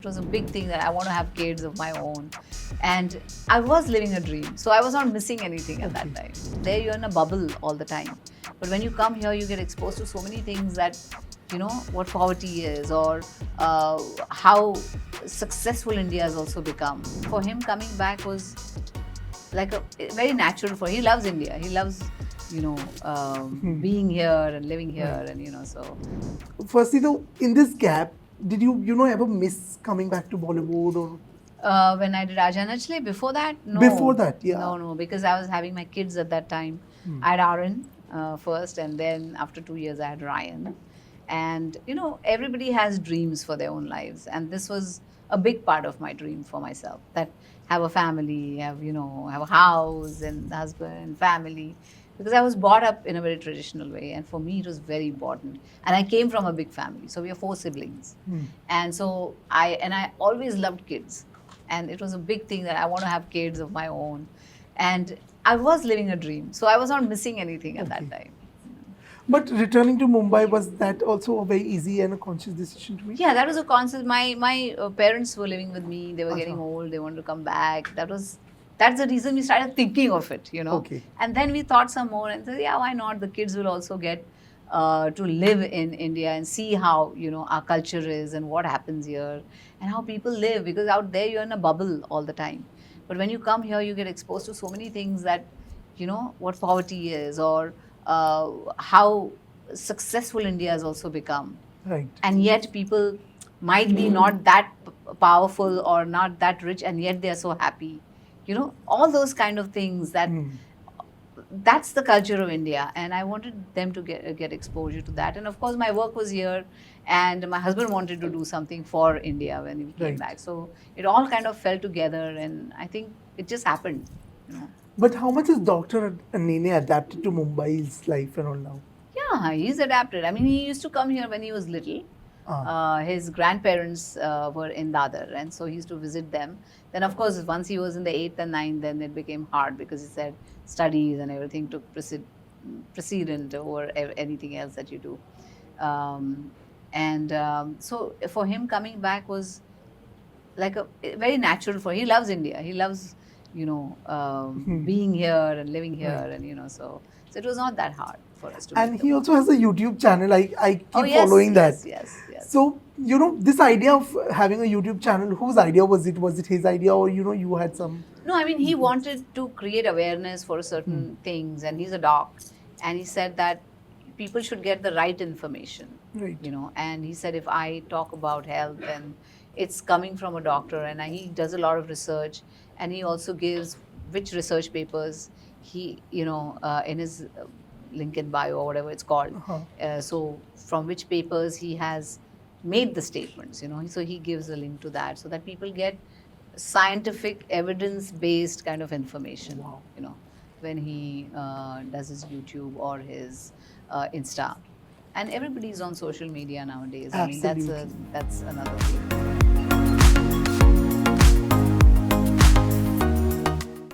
It was a big thing that I want to have kids of my own. And I was living a dream. So I was not missing anything at that time. There you're in a bubble all the time. But when you come here, you get exposed to so many things that, you know, what poverty is or how successful India has also become. For him, coming back was like a very natural for him. He loves India. He loves, you know, being here and living here and, you know, so. Firstly, though, in this gap, did you ever miss coming back to Bollywood or? When I did Ajanachli, before that, no. Before that, yeah. No, because I was having my kids at that time. I had Aaron first, and then after 2 years, I had Ryan. And, you know, everybody has dreams for their own lives. And this was a big part of my dream for myself, that have a family, have a house and husband, family. Because I was brought up in a very traditional way, and for me it was very important. And I came from a big family, so we are 4 siblings, and so I always loved kids, and it was a big thing that I want to have kids of my own, and I was living a dream, so I was not missing anything at that time. But returning to Mumbai, was that also a very easy and a conscious decision to make? Yeah, that was a conscious. My parents were living with me; they were getting old. They wanted to come back. That's the reason we started thinking of it, you know. Okay. And then we thought some more and said, yeah, why not? The kids will also get to live in India and see how, you know, our culture is and what happens here and how people live. Because out there, you're in a bubble all the time. But when you come here, you get exposed to so many things that, you know, what poverty is or how successful India has also become. Right. And yet people might be not that powerful or not that rich, and yet they are so happy. You know, all those kind of things that's the culture of India, and I wanted them to get exposure to that. And of course, my work was here, and my husband wanted to do something for India when he came back. So it all kind of fell together, and I think it just happened. You know. But how much is Dr. Nene adapted to Mumbai's life and all now? Yeah, he's adapted. I mean, he used to come here when he was little. His grandparents were in Dadar, and so he used to visit them. Then, of course, once he was in the 8th and 9th, then it became hard because he said studies and everything took precedent over anything else that you do. So for him, coming back was like a very natural for him. He loves India. He loves, you know, being here and living here, and, you know, so it was not that hard for us to. And he also has a YouTube channel. I keep following that. Yes. So, you know, this idea of having a YouTube channel, whose idea was it? Was it his idea, or, you know, you had some? No, I mean, he wanted to create awareness for certain things, and he's a doc, and he said that people should get the right information, you know, and he said if I talk about health, and it's coming from a doctor, and he does a lot of research, and he also gives which research papers he, you know, in his link in bio or whatever it's called. So from which papers he has made the statements, you know, so he gives a link to that so that people get scientific evidence-based kind of information, you know, when he does his YouTube or his Insta. And everybody's on social media nowadays. Absolutely. I mean, that's another thing.